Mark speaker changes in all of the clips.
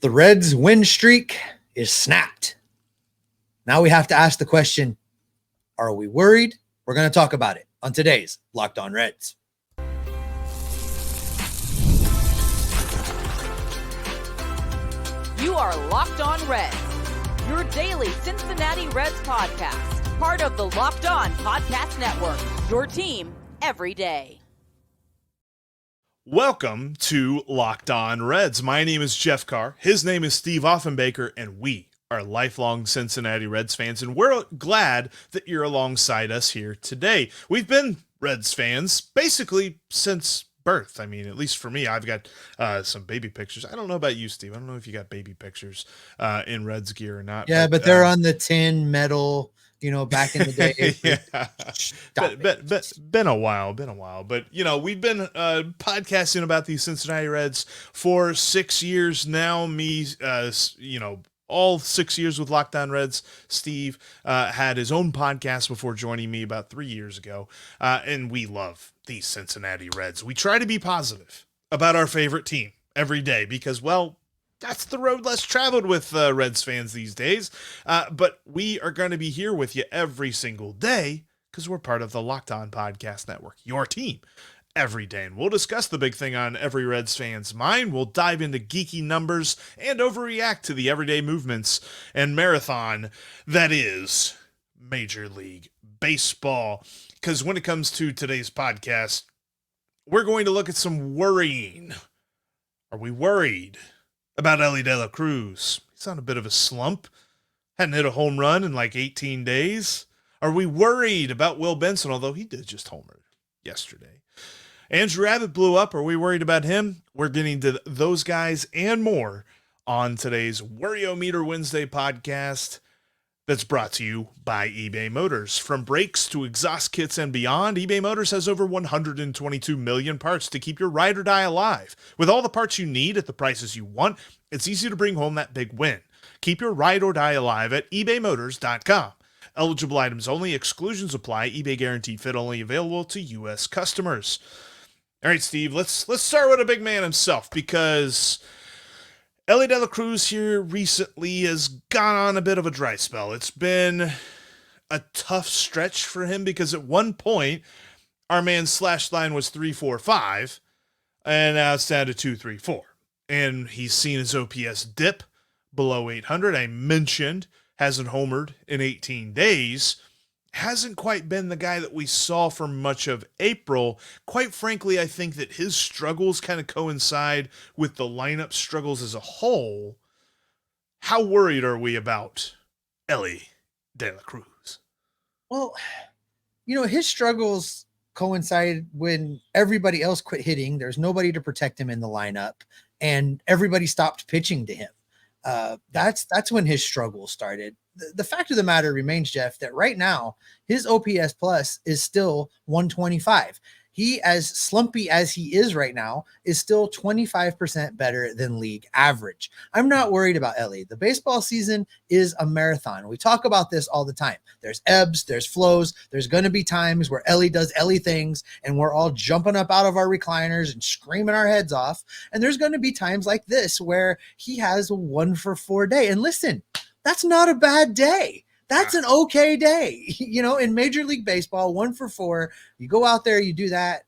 Speaker 1: The Reds' win streak is snapped. Now we have to ask the question, are we worried? We're going to talk about it on today's Locked On Reds.
Speaker 2: You are Locked On Reds, your daily Cincinnati Reds podcast, part of the Locked On Podcast Network, your team every day.
Speaker 3: Welcome to Locked On Reds. My name is Jeff Carr. His name is Steve Offenbaker, and we are lifelong Cincinnati Reds fans, and we're glad that you're alongside us here today. We've been Reds fans basically since birth. I mean, at least for me, I've got some baby pictures. I don't know about you, Steve. I don't know if you got baby pictures in Reds gear or not.
Speaker 1: Yeah, but they're on the tin metal, back in the day.
Speaker 3: Yeah. Been a while. But, we've been podcasting about these Cincinnati Reds for 6 years now. All 6 years with Locked On Reds. Steve had his own podcast before joining me about 3 years ago. And we love these Cincinnati Reds. We try to be positive about our favorite team every day because, well, that's the road less traveled with Reds fans these days. But we are going to be here with you every single day because we're part of the Locked On Podcast Network, your team every day. And we'll discuss the big thing on every Reds fan's mind. We'll dive into geeky numbers and overreact to the everyday movements and marathon that is Major League Baseball. Because when it comes to today's podcast, we're going to look at some worrying. Are we worried about Elly De La Cruz? He's on a bit of a slump. Hadn't hit a home run in like 18 days. Are we worried about Will Benson? Although he did just homer yesterday. Andrew Abbott blew up. Are we worried about him? We're getting to those guys and more on today's Worriometer Wednesday podcast that's brought to you by eBay Motors. From brakes to exhaust kits and beyond, eBay Motors has over 122 million parts to keep your ride or die alive. With all the parts you need at the prices you want, it's easy to bring home that big win. Keep your ride or die alive at ebaymotors.com. Eligible items only. Exclusions apply. eBay guaranteed fit only. Available to U.S. customers. All right, Steve, let's start with a big man himself because Elly De La Cruz here recently has gone on a bit of a dry spell. It's been a tough stretch for him because at one point, our man's slash line was 3.45, and now it's down to 2.34. And he's seen his OPS dip below 800. I mentioned hasn't homered in 18 days. Hasn't quite been the guy that we saw for much of April. Quite frankly, I think that his struggles kind of coincide with the lineup struggles as a whole. How worried are we about Elly De La Cruz?
Speaker 1: Well, his struggles coincide when everybody else quit hitting. There's nobody to protect him in the lineup, and everybody stopped pitching to him. That's when his struggle started. The fact of the matter remains, Jeff, that right now his OPS plus is still 125. He, as slumpy as he is right now, is still 25% better than league average. I'm not worried about Elly. The baseball season is a marathon. We talk about this all the time. There's ebbs, there's flows. There's going to be times where Elly does Elly things and we're all jumping up out of our recliners and screaming our heads off. And there's going to be times like this where he has a 1-for-4 day. And listen, that's not a bad day. That's an okay day. In Major League Baseball, 1-for-4, you go out there, you do that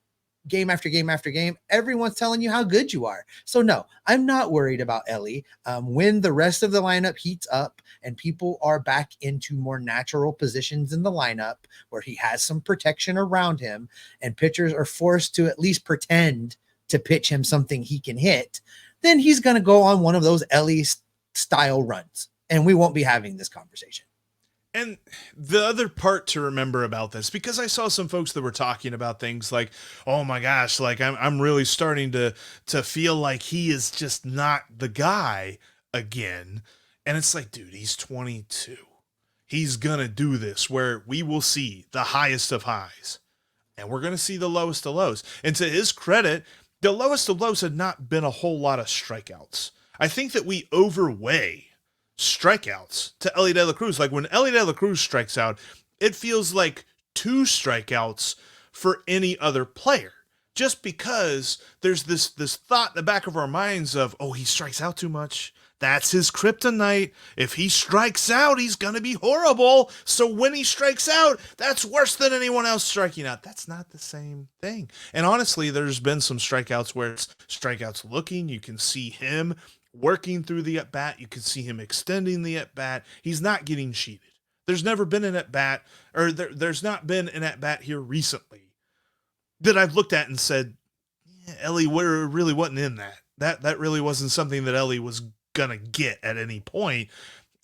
Speaker 1: game after game after game. Everyone's telling you how good you are. So no, I'm not worried about Elly. When the rest of the lineup heats up and people are back into more natural positions in the lineup where he has some protection around him and pitchers are forced to at least pretend to pitch him something he can hit, then he's going to go on one of those Elly style runs. And we won't be having this conversation.
Speaker 3: And the other part to remember about this, because I saw some folks that were talking about things like, oh my gosh, like I'm really starting to feel like he is just not the guy again. And it's like, dude, he's 22. He's going to do this where we will see the highest of highs and we're going to see the lowest of lows. And to his credit, the lowest of lows had not been a whole lot of strikeouts. I think that we overweigh strikeouts to Elly De La Cruz. Like when Elly De La Cruz strikes out, it feels like 2 strikeouts for any other player. Just because there's this thought in the back of our minds of, oh, he strikes out too much. That's his kryptonite. If he strikes out, he's going to be horrible. So when he strikes out, that's worse than anyone else striking out. That's not the same thing. And honestly, there's been some strikeouts where it's strikeouts looking. You can see him working through the at-bat. You can see him extending the at-bat. He's not getting cheated. There's never been an at-bat, or there's not been an at-bat here recently that I've looked at and said, yeah, Elly really wasn't in that. That really wasn't something that Elly was gonna get at any point.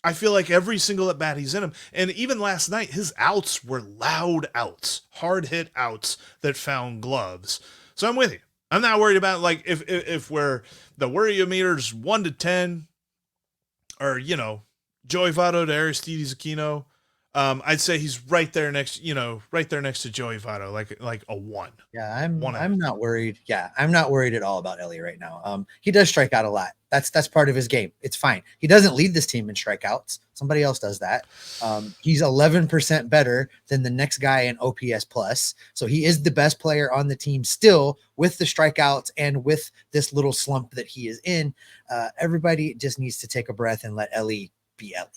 Speaker 3: I feel like every single at bat he's in him, and even last night his outs were loud outs, hard hit outs that found gloves. So I'm with you. I'm not worried about, like, if we're the worry meter's 1 to 10, or Joey Votto to Aristides Aquino. I'd say he's right there next to Joey Votto, like a 1.
Speaker 1: Yeah, I'm not worried. Yeah, I'm not worried at all about Elly right now. He does strike out a lot. That's part of his game. It's fine. He doesn't lead this team in strikeouts. Somebody else does that. He's 11% better than the next guy in OPS plus. So he is the best player on the team still, with the strikeouts and with this little slump that he is in. Everybody just needs to take a breath and let Elly be Elly.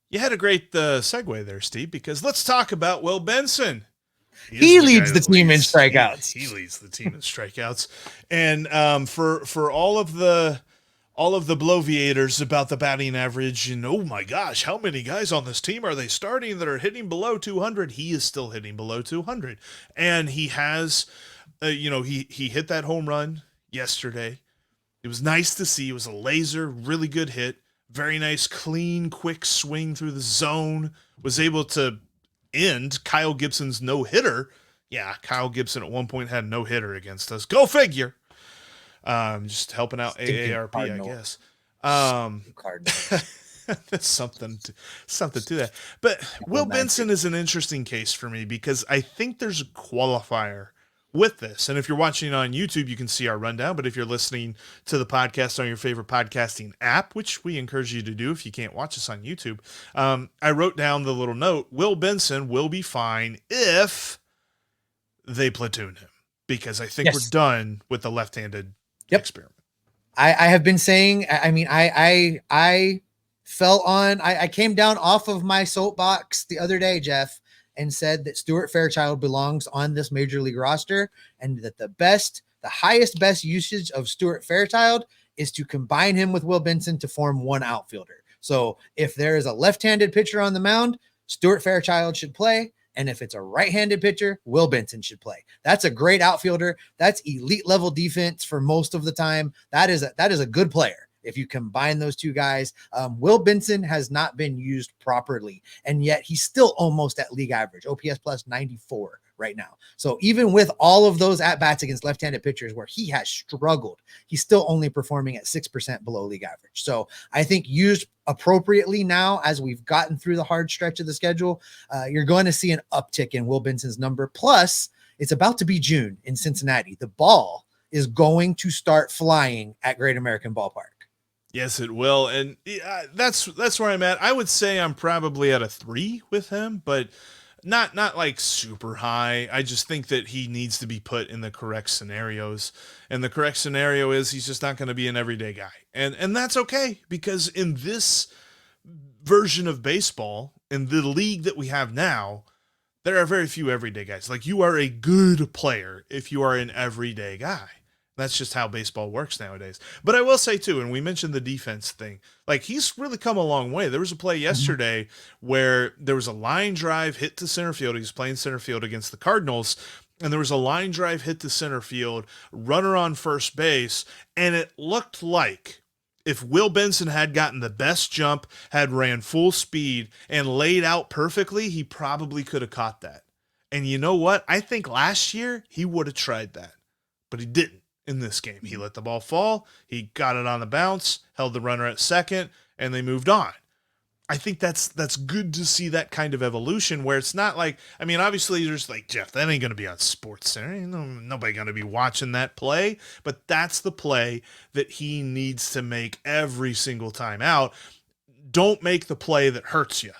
Speaker 3: You had a great segue there, Steve, because let's talk about Will Benson.
Speaker 1: He leads the team in strikeouts.
Speaker 3: He leads the team in strikeouts. And for all of the bloviators about the batting average, and oh my gosh, how many guys on this team are they starting that are hitting below 200? He is still hitting below 200. And he has, he hit that home run yesterday. It was nice to see. It was a laser, really good hit. Very nice, clean, quick swing through the zone. Was able to end Kyle Gibson's no-hitter. Yeah, Kyle Gibson at one point had a no-hitter against us. Go figure. Just helping out AARP, I guess. That's something to that. But Will Benson is an interesting case for me because I think there's a qualifier with this. And if you're watching on YouTube, you can see our rundown. But if you're listening to the podcast on your favorite podcasting app, which we encourage you to do if you can't watch us on YouTube, I wrote down the little note: Will Benson will be fine if they platoon him, because I think we're done with the left-handed experiment.
Speaker 1: I have been saying, I mean, I came down off of my soapbox the other day, Jeff, and said that Stuart Fairchild belongs on this major league roster, and that the highest best usage of Stuart Fairchild is to combine him with Will Benson to form one outfielder. So if there is a left-handed pitcher on the mound, Stuart Fairchild should play. And if it's a right-handed pitcher, Will Benson should play. That's a great outfielder. That's elite level defense for most of the time. That is a good player. If you combine those two guys, Will Benson has not been used properly, and yet he's still almost at league average, OPS plus 94 right now. So even with all of those at-bats against left-handed pitchers where he has struggled, he's still only performing at 6% below league average. So I think used appropriately now, as we've gotten through the hard stretch of the schedule, you're going to see an uptick in Will Benson's number. Plus, it's about to be June in Cincinnati. The ball is going to start flying at Great American Ballpark.
Speaker 3: Yes, it will. And that's where I'm at. I would say I'm probably at a 3 with him, but not like super high. I just think that he needs to be put in the correct scenarios. And the correct scenario is he's just not going to be an everyday guy. And that's okay, because in this version of baseball, in the league that we have now, there are very few everyday guys. Like, you are a good player if you are an everyday guy. That's just how baseball works nowadays. But I will say, too, and we mentioned the defense thing, like, he's really come a long way. There was a play yesterday where there was a line drive hit to center field. He was playing center field against the Cardinals, and there was a line drive hit to center field, runner on first base, and it looked like if Will Benson had gotten the best jump, had ran full speed, and laid out perfectly, he probably could have caught that. And you know what? I think last year he would have tried that, but he didn't. In this game, he let the ball fall, he got it on the bounce, held the runner at second, and they moved on. I think that's good to see that kind of evolution, where it's not like, I mean, obviously there's like, Jeff, that ain't going to be on Sports Center. Nobody going to be watching that play, but that's the play that he needs to make every single time out. Don't make the play that hurts you,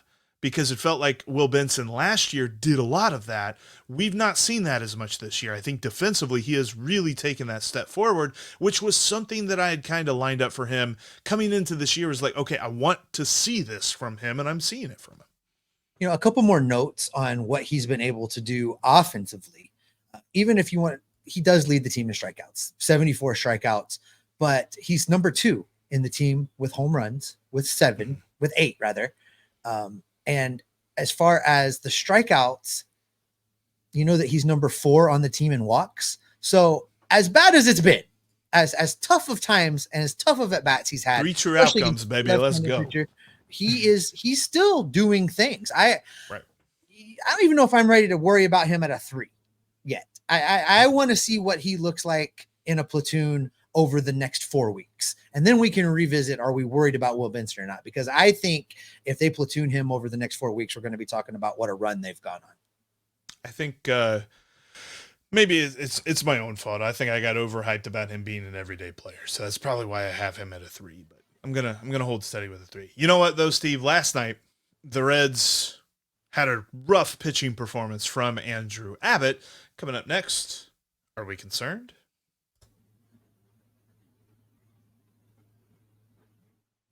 Speaker 3: because it felt like Will Benson last year did a lot of that. We've not seen that as much this year. I think defensively, he has really taken that step forward, which was something that I had kind of lined up for him coming into this year. Was like, okay, I want to see this from him, and I'm seeing it from him.
Speaker 1: You know, a couple more notes on what he's been able to do offensively. Even if you want, he does lead the team in strikeouts, 74 strikeouts, but he's number 2 in the team with home runs, with 8 rather. And as far as the strikeouts, you know that he's number 4 on the team in walks. So as bad as it's been, as tough of times and as tough of at bats he's had,
Speaker 3: 3 true outcomes, baby. Let's go.
Speaker 1: Pitcher, he's still doing things. I don't even know if I'm ready to worry about him at a 3 yet. I want to see what he looks like in a platoon over the next 4 weeks. And then we can revisit, are we worried about Will Benson or not? Because I think if they platoon him over the next 4 weeks, we're going to be talking about what a run they've gone on.
Speaker 3: I think maybe it's my own fault. I think I got overhyped about him being an everyday player. So that's probably why I have him at a 3, but I'm going to hold steady with a 3. You know what though, Steve, last night the Reds had a rough pitching performance from Andrew Abbott. Coming up next, are we concerned?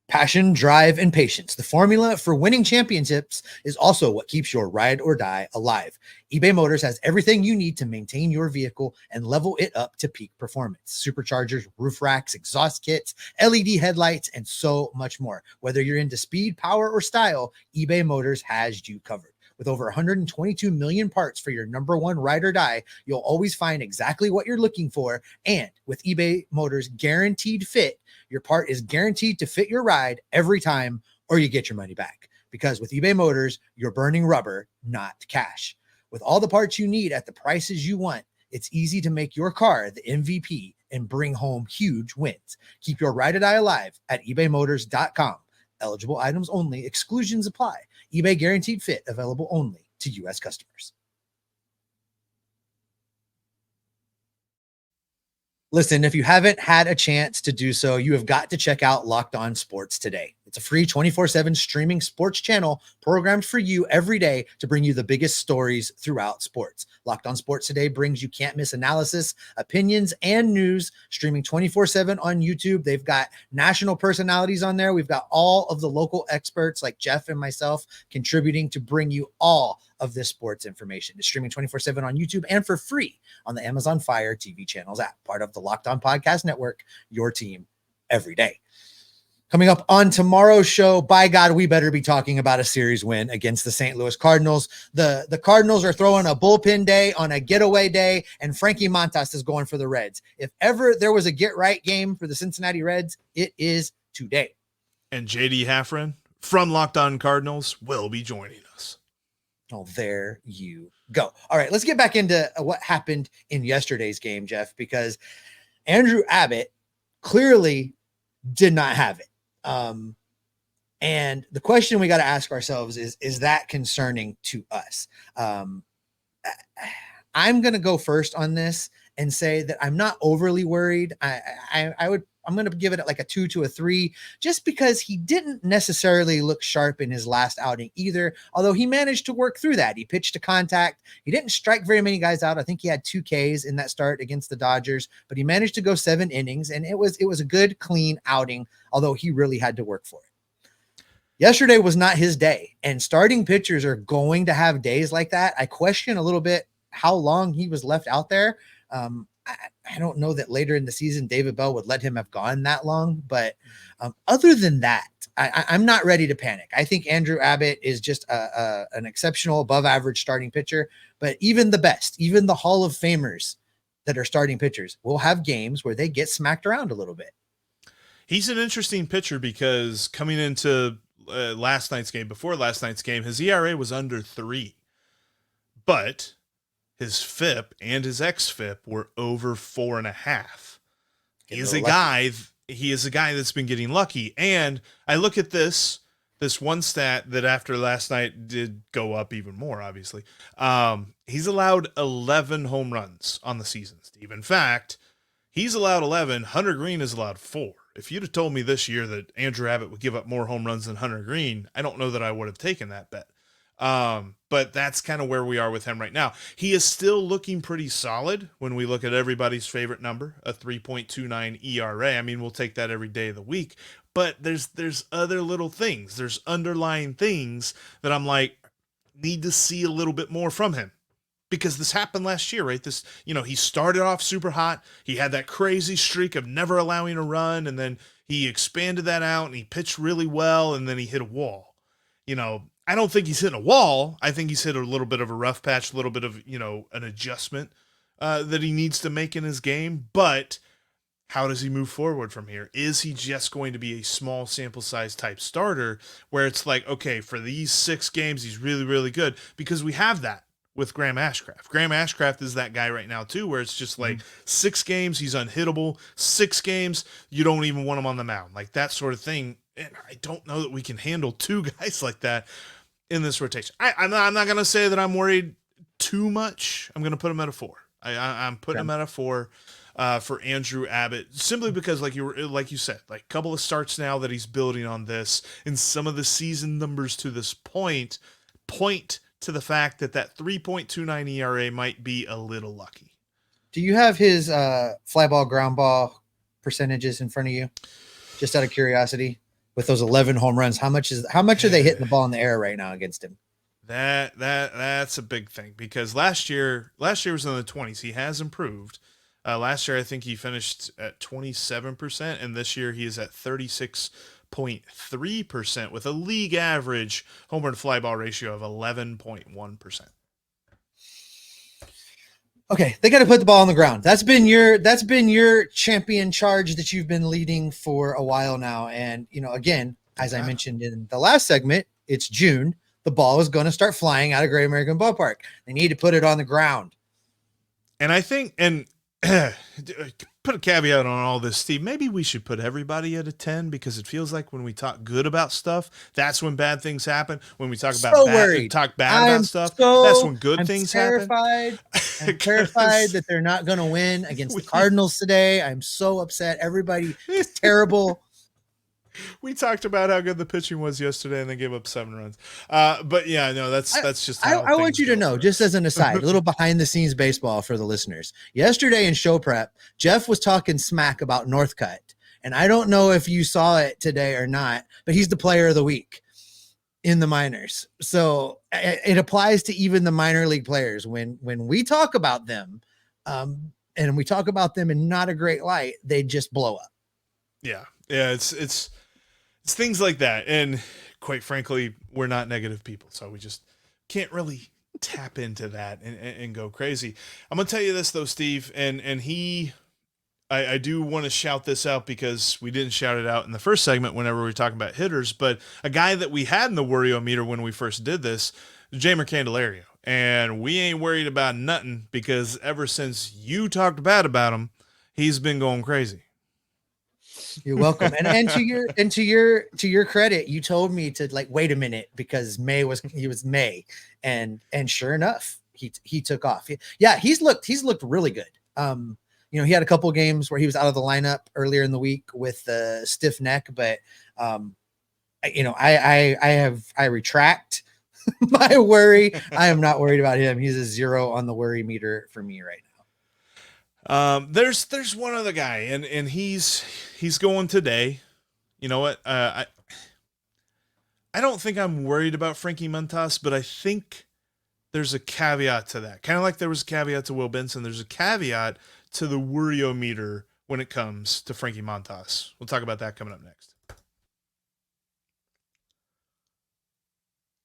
Speaker 1: Passion, drive, and patience. The formula for winning championships is also what keeps your ride or die alive. eBay Motors has everything you need to maintain your vehicle and level it up to peak performance. Superchargers, roof racks, exhaust kits, LED headlights, and so much more. Whether you're into speed, power, or style, eBay Motors has you covered. With over 122 million parts for your number one ride or die, you'll always find exactly what you're looking for. And with eBay Motors Guaranteed Fit, your part is guaranteed to fit your ride every time, or you get your money back. Because with eBay Motors, you're burning rubber, not cash. With all the parts you need at the prices you want, it's easy to make your car the MVP and bring home huge wins. Keep your ride or die alive at ebaymotors.com. Eligible items only. Exclusions apply. eBay Guaranteed Fit, available only to U.S. customers. Listen, if you haven't had a chance to do so, you have got to check out Locked On Sports today. It's a free 24/7 streaming sports channel programmed for you every day to bring you the biggest stories throughout sports. Locked On Sports today brings you can't miss analysis, opinions, and news, streaming 24/7 on YouTube. They've got national personalities on there. We've got all of the local experts like Jeff and myself contributing to bring you all of this sports information. It's streaming 24/7 on YouTube and for free on the Amazon Fire TV channels app, part of the Locked On Podcast Network, your team every day. Coming up on tomorrow's show, by God, we better be talking about a series win against the St. Louis Cardinals. The Cardinals are throwing a bullpen day on a getaway day, and Frankie Montas is going for the Reds. If ever there was a get-right game for the Cincinnati Reds, it is today.
Speaker 3: And JD Haffron from Locked On Cardinals will be joining us.
Speaker 1: Oh, there you go. All right, let's get back into what happened in yesterday's game, Jeff, because Andrew Abbott clearly did not have it. And the question we got to ask ourselves is that concerning to us? I'm going to go first on this and say that I'm not overly worried. I'm going to give it like a 2 to a 3, just because he didn't necessarily look sharp in his last outing either. Although he managed to work through that. He pitched to contact. He didn't strike very many guys out. I think he had 2 Ks in that start against the Dodgers, but he managed to go 7 innings, and it was a good, clean outing, although he really had to work for it. Yesterday was not his day, and starting pitchers are going to have days like that. I question a little bit how long he was left out there. I don't know that later in the season, David Bell would let him have gone that long, but other than that, I'm not ready to panic. I think Andrew Abbott is just an exceptional above average starting pitcher, but even the best, even the Hall of Famers that are starting pitchers will have games where they get smacked around a little bit.
Speaker 3: He's an interesting pitcher because coming into last night's game, before last night's game, his ERA was under 3, but his FIP and his xFIP were over 4.5. He is a guy that's been getting lucky. And I look at this one stat that after last night did go up even more, obviously. He's allowed 11 home runs on the season, Steve. In fact, he's allowed 11. Hunter Green has allowed 4. If you'd have told me this year that Andrew Abbott would give up more home runs than Hunter Green, I don't know that I would have taken that bet. But that's kind of where we are with him right now. He is still looking pretty solid when we look at everybody's favorite number, a 3.29 ERA. I mean, we'll take that every day of the week. But there's other little things. There's underlying things that I'm like, need to see a little bit more from him. Because this happened last year, right? He started off super hot. He had that crazy streak of never allowing a run, and then he expanded that out, and he pitched really well, and then he hit a wall. I don't think he's hitting a wall. I think he's hit a little bit of a rough patch, a little bit of, an adjustment that he needs to make in his game. But how does he move forward from here? Is he just going to be a small sample size type starter where it's like, okay, for these 6 games, he's really, really good? Because we have that with Graham Ashcraft. Graham Ashcraft is that guy right now too, where it's just like 6 games, he's unhittable. 6 games, you don't even want him on the mound. Like that sort of thing. And I don't know that we can handle 2 guys like that in this rotation. I'm not going to say that I'm worried too much. I'm going to put him at a 4. I'm putting him at a 4 for Andrew Abbott, simply because like you said, like a couple of starts now that he's building on this, and some of the season numbers to this point to the fact that 3.29 ERA might be a little lucky.
Speaker 1: Do you have his fly ball, ground ball percentages in front of you? Just out of curiosity. With those 11 home runs, how much are they hitting the ball in the air right now against him?
Speaker 3: That's a big thing, because last year was in the 20s. He has improved. Last year I think he finished at 27%, and this year he is at 36.3% with a league average homer to fly ball ratio of 11.1%.
Speaker 1: Okay, they got to put the ball on the ground. That's been your champion charge that you've been leading for a while now. And again, as I mentioned in the last segment, it's June. The ball is going to start flying out of Great American Ballpark. They need to put it on the ground.
Speaker 3: And I think, and put a caveat on all this, Steve, maybe we should put everybody at a 10, because it feels like when we talk good about stuff, that's when bad things happen. When we talk about talk bad about stuff, that's when good things happen.
Speaker 1: I'm terrified that they're not going to win against the Cardinals today. I'm so upset. Everybody is terrible.
Speaker 3: We talked about how good the pitching was yesterday, and they gave up 7 runs. But yeah, no, that's just how
Speaker 1: I want you to know, just as an aside, a little behind the scenes baseball for the listeners. Yesterday in show prep, Jeff was talking smack about Northcutt, and I don't know if you saw it today or not, but he's the player of the week in the minors. So it applies to even the minor league players. When we talk about them, and we talk about them in not a great light, they just blow up.
Speaker 3: Yeah, it's things like that. And quite frankly, we're not negative people, so we just can't really tap into that and go crazy. I'm going to tell you this though, Steve, and I do want to shout this out, because we didn't shout it out in the first segment whenever we were talking about hitters, but a guy that we had in the worry-o-meter when we first did this, Jeimer Candelario. And we ain't worried about nothing, because ever since you talked bad about him, he's been going crazy.
Speaker 1: You're welcome. And to your credit, you told me to wait a minute, because he was May, and sure enough, he took off. Yeah, he's looked really good. He had a couple of games where he was out of the lineup earlier in the week with the stiff neck, but I retract my worry. I am not worried about him. He's a 0 on the worry meter for me right now.
Speaker 3: There's one other guy, and he's going today. You know what? I don't think I'm worried about Frankie Montas, but I think there's a caveat to that. Kind of like there was a caveat to Will Benson. There's a caveat to the worry-o-meter when it comes to Frankie Montas. We'll talk about that coming up next.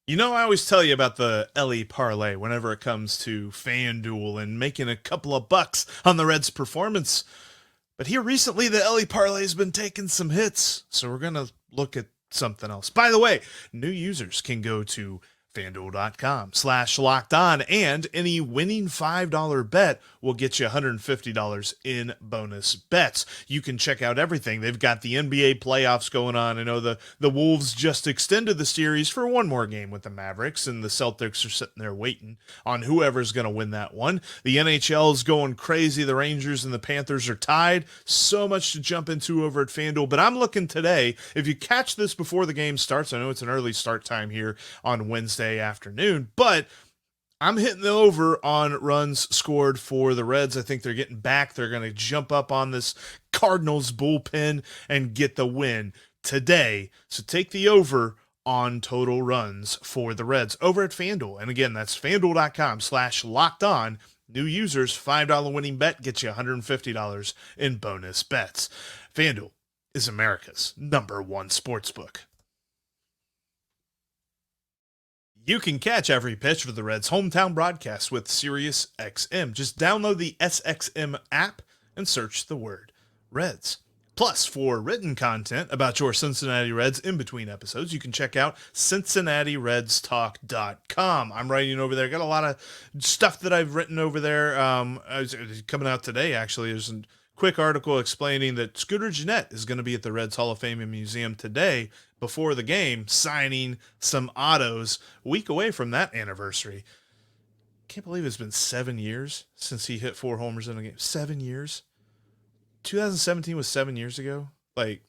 Speaker 3: I always tell you about the Elly parlay whenever it comes to FanDuel and making a couple of bucks on the Reds' performance. But here recently, the Elly parlay has been taking some hits, so we're going to look at something else. By the way, new users can go to FanDuel.com/lockedon, and any winning $5 bet will get you $150 in bonus bets. You can check out everything. They've got the NBA playoffs going on. I know the Wolves just extended the series for one more game with the Mavericks, and the Celtics are sitting there waiting on whoever's going to win that one. The NHL is going crazy. The Rangers and the Panthers are tied. So much to jump into over at FanDuel, but I'm looking today, if you catch this before the game starts, I know it's an early start time here on Wednesday, Wednesday afternoon. But I'm hitting the over on runs scored for the Reds. I think they're getting back. They're going to jump up on this Cardinals bullpen and get the win today. So take the over on total runs for the Reds over at FanDuel. And again, that's FanDuel.com/lockedon. New users, $5 winning bet gets you $150 in bonus bets. FanDuel is America's #1 sportsbook. You can catch every pitch for the Reds' hometown broadcast with SiriusXM. Just download the SXM app and search the word Reds. Plus, for written content about your Cincinnati Reds in between episodes, you can check out CincinnatiRedsTalk.com. I'm writing over there. Got a lot of stuff that I've written over there. Coming out today, actually. There's a quick article explaining that Scooter Gennett is going to be at the Reds Hall of Fame and Museum today before the game, signing some autos a week away from that anniversary. Can't believe it's been 7 years since he hit 4 homers in a game. 7 years? 2017 was 7 years ago. Like,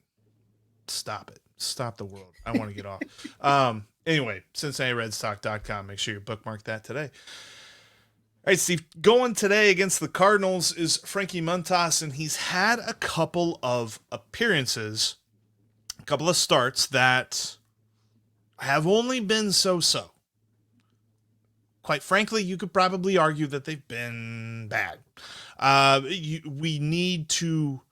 Speaker 3: stop it. Stop the world. I want to get off. Anyway, CincinnatiRedsTalk.com. Make sure you bookmark that today. All right, Steve, going today against the Cardinals is Frankie Montas, and he's had a couple of appearances, a couple of starts that have only been so-so. Quite frankly, you could probably argue that they've been bad. We need to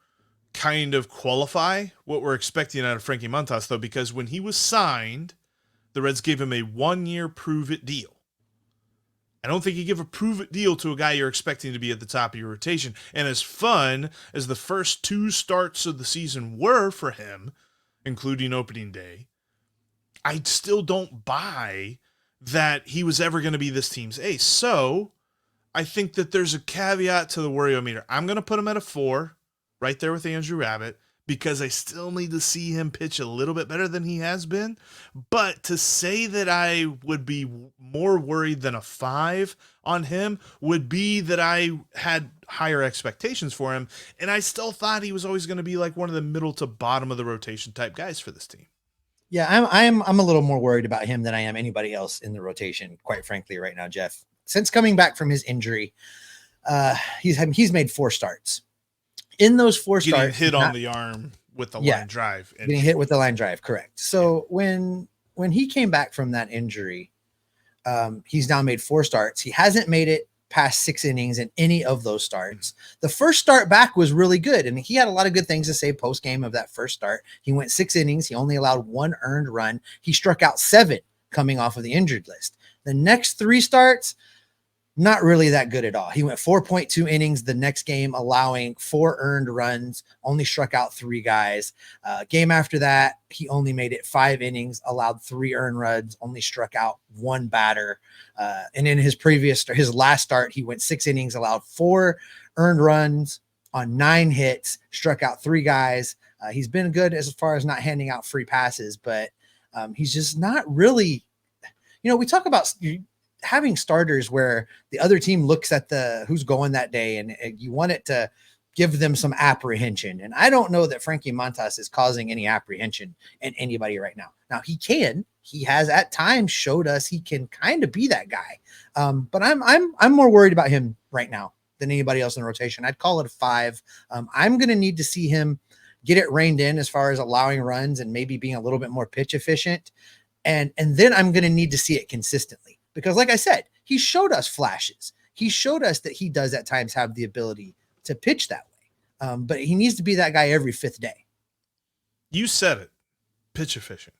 Speaker 3: kind of qualify what we're expecting out of Frankie Montas, though, because when he was signed, the Reds gave him a 1-year prove-it deal. I don't think you give a prove-it deal to a guy you're expecting to be at the top of your rotation. And as fun as the first 2 starts of the season were for him, including opening day, I still don't buy that he was ever going to be this team's ace. So I think that there's a caveat to the worryometer. I'm going to put him at a 4, right there with Andrew Abbott, because I still need to see him pitch a little bit better than he has been. But to say that I would be more worried than a 5 on him would be that I had higher expectations for him, and I still thought he was always going to be like one of the middle to bottom of the rotation type guys for this team.
Speaker 1: Yeah, I'm a little more worried about him than I am anybody else in the rotation, quite frankly, right now, Jeff. Since coming back from his injury, he's made 4 starts. In those 4 starts,
Speaker 3: getting hit on the arm with the line drive.
Speaker 1: Getting hit with the line drive, correct. So when he came back from that injury, he's now made 4 starts. He hasn't made it past 6 innings in any of those starts. The first start back was really good, and he had a lot of good things to say post-game of that first start. He went 6 innings. He only allowed 1 earned run. He struck out 7 coming off of the injured list. The next 3 starts, not really that good at all. He went 4.2 innings the next game, allowing 4 earned runs, only struck out 3 guys. Game after that, he only made it 5 innings, allowed 3 earned runs, only struck out 1 batter. And in his last start, he went 6 innings, allowed 4 earned runs on 9 hits, struck out 3 guys. He's been good as far as not handing out free passes, but he's just not really, we talk about having starters where the other team looks at who's going that day, and you want it to give them some apprehension. And I don't know that Frankie Montas is causing any apprehension in anybody right now. Now he has at times showed us he can kind of be that guy. But I'm more worried about him right now than anybody else in the rotation. I'd call it a 5. I'm going to need to see him get it reined in as far as allowing runs and maybe being a little bit more pitch efficient. And then I'm going to need to see it consistently. Because like I said, he showed us flashes. He showed us that he does at times have the ability to pitch that way. But he needs to be that guy every 5th day.
Speaker 3: You said it, pitch efficient.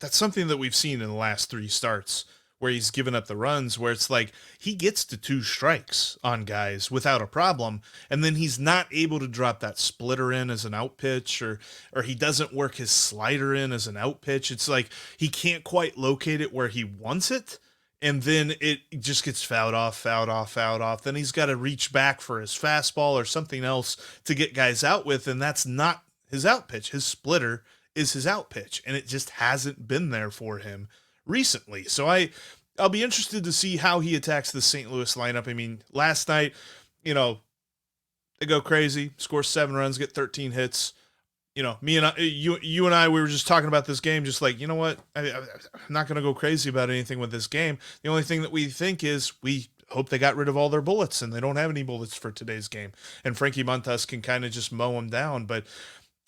Speaker 3: That's something that we've seen in the last 3 starts where he's given up the runs, where it's like he gets to 2 strikes on guys without a problem, and then he's not able to drop that splitter in as an out pitch, or he doesn't work his slider in as an out pitch. It's like he can't quite locate it where he wants it. And then it just gets fouled off. Then he's got to reach back for his fastball or something else to get guys out with, and that's not his out pitch. His splitter is his out pitch, and it just hasn't been there for him recently. So I'll be interested to see how he attacks the St. Louis lineup. I mean, last night, they go crazy, score 7 runs, get 13 hits. you know, you and I, we were just talking about this game, just like, you know what, I'm not going to go crazy about anything with this game. The only thing that we think is we hope they got rid of all their bullets, and they don't have any bullets for today's game. And Frankie Montas can kind of just mow them down. But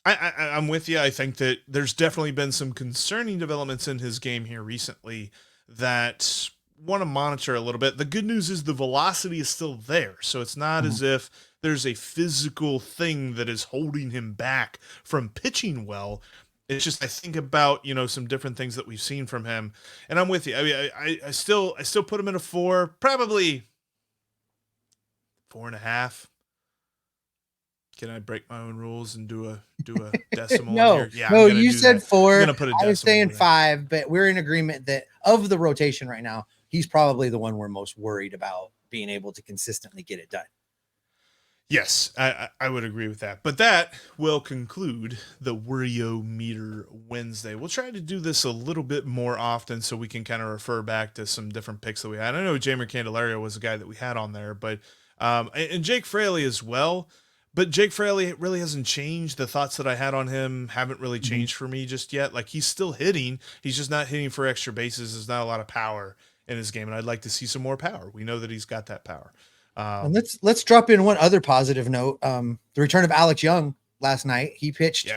Speaker 3: I'm with you. I think that there's definitely been some concerning developments in his game here recently that want to monitor a little bit. The good news is the velocity is still there. So it's not as if there's a physical thing that is holding him back from pitching well. It's just, I think about, you know, some different things that we've seen from him, and I'm with you. I mean, I still put him in a 4, probably 4.5. Can I break my own rules and do a decimal?
Speaker 1: No,
Speaker 3: here? Yeah,
Speaker 1: no, you said
Speaker 3: that.
Speaker 1: 4.
Speaker 3: I'm gonna put a decimal.
Speaker 1: I was saying
Speaker 3: there.
Speaker 1: 5, but we're in agreement that of the rotation right now, he's probably the one we're most worried about being able to consistently get it done.
Speaker 3: Yes, I would agree with that. But that will conclude the Worriometer Wednesday. We'll try to do this a little bit more often so we can kind of refer back to some different picks that we had. I know Jeimer Candelario was a guy that we had on there, but and Jake Fraley as well. But Jake Fraley really hasn't changed. The thoughts that I had on him haven't really changed for me just yet. Like, he's still hitting. He's just not hitting for extra bases. There's not a lot of power in his game, and I'd like to see some more power. We know that he's got that power.
Speaker 1: And let's drop in one other positive note. The return of Alex Young last night. He pitched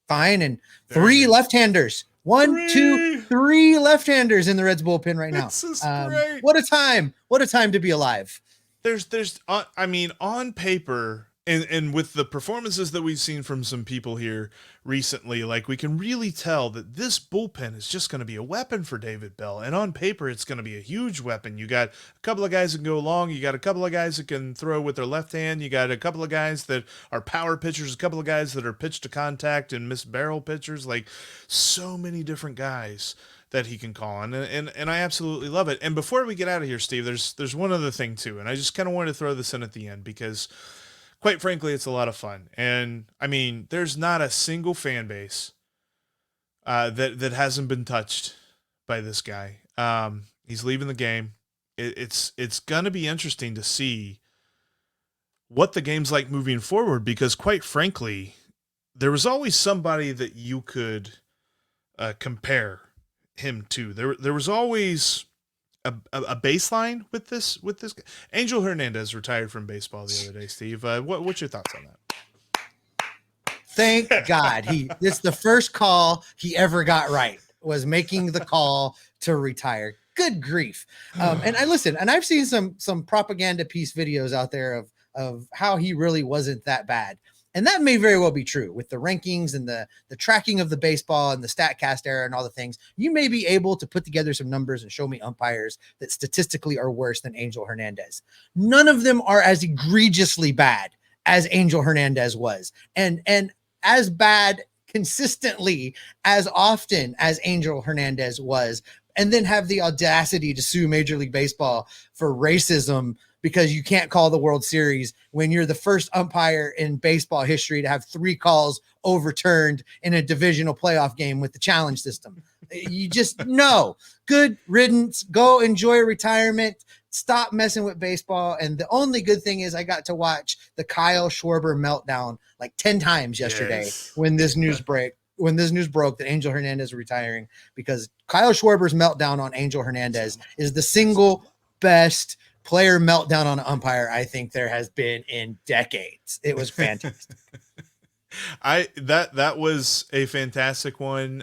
Speaker 1: fine, and three left-handers. 1, 2, 3 left-handers in the Reds bullpen right now.
Speaker 3: This is great.
Speaker 1: What a time! What a time to be alive.
Speaker 3: There's I mean, on paper, and with the performances that we've seen from some people here recently, like, we can really tell that this bullpen is just going to be a weapon for David Bell. And on paper, it's going to be a huge weapon. You got a couple of guys that can go long. You got a couple of guys that can throw with their left hand. You got a couple of guys that are power pitchers, a couple of guys that are pitch to contact and miss barrel pitchers. Like, so many different guys that he can call on, and I absolutely love it. And before we get out of here, Steve, there's one other thing too, and I just kind of wanted to throw this in at the end because, quite frankly, it's a lot of fun. And I mean, there's not a single fan base that hasn't been touched by this guy. He's leaving the game. It's gonna be interesting to see what the game's like moving forward, because, quite frankly, there was always somebody that you could compare him to. There was always a baseline with this guy. Angel Hernandez retired from baseball the other day, Steve. What's your thoughts on that?
Speaker 1: Thank God. It's the first call he ever got right, was making the call to retire. Good grief. And I've seen some propaganda piece videos out there of how he really wasn't that bad. And that may very well be true with the rankings and the tracking of the baseball and the StatCast era and all the things. You may be able to put together some numbers and show me umpires that statistically are worse than Angel Hernandez. None of them are as egregiously bad as Angel Hernandez was. And as bad consistently as often as Angel Hernandez was, and then have the audacity to sue Major League Baseball for racism because you can't call the World Series when you're the first umpire in baseball history to have 3 calls overturned in a divisional playoff game with the challenge system. You just know. Good riddance. Go enjoy retirement. Stop messing with baseball. And the only good thing is I got to watch the Kyle Schwarber meltdown like 10 times yesterday when this news broke that Angel Hernandez is retiring, because Kyle Schwarber's meltdown on Angel Hernandez is the single best player meltdown on an umpire I think there has been in decades. It was fantastic.
Speaker 3: That was a fantastic one.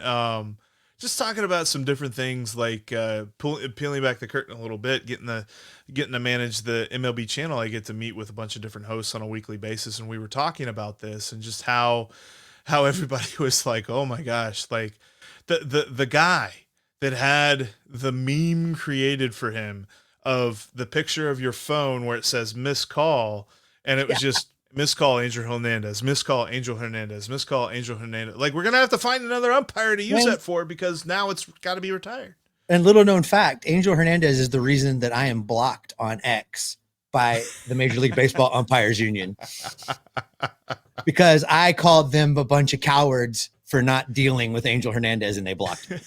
Speaker 3: Just talking about some different things, like peeling back the curtain a little bit, getting to manage the MLB channel. I get to meet with a bunch of different hosts on a weekly basis, and we were talking about this and just how everybody was like, oh my gosh, like the guy that had the meme created for him of the picture of your phone where it says missed call, and it was just missed call Angel Hernandez, missed call Angel Hernandez, missed call Angel Hernandez. Like, we're gonna have to find another umpire to use that for, because now it's got to be retired.
Speaker 1: And little known fact, Angel Hernandez is the reason that I am blocked on X by the Major League Baseball Umpires Union, because I called them a bunch of cowards for not dealing with Angel Hernandez, and they blocked me.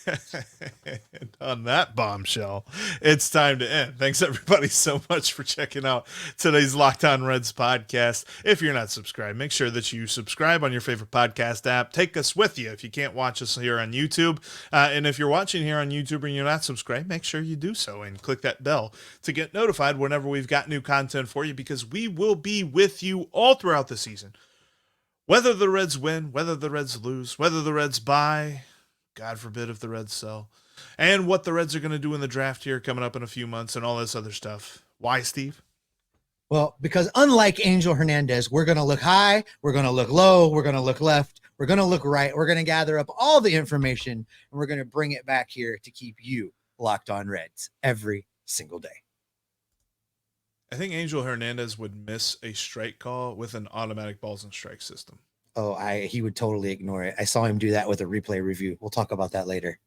Speaker 3: On that bombshell, it's time to end. Thanks everybody so much for checking out today's Locked On Reds podcast. If you're not subscribed, make sure that you subscribe on your favorite podcast app. Take us with you if you can't watch us here on YouTube. And if you're watching here on YouTube and you're not subscribed, make sure you do so and click that bell to get notified whenever we've got new content for you, because we will be with you all throughout the season. Whether the Reds win, whether the Reds lose, whether the Reds buy, God forbid if the Reds sell, and what the Reds are going to do in the draft here coming up in a few months and all this other stuff. Why, Steve?
Speaker 1: Well, because unlike Angel Hernandez, we're going to look high, we're going to look low, we're going to look left, we're going to look right. We're going to gather up all the information, and we're going to bring it back here to keep you locked on Reds every single day.
Speaker 3: I think Angel Hernandez would miss a strike call with an automatic balls and strike system.
Speaker 1: Oh, he would totally ignore it. I saw him do that with a replay review. We'll talk about that later.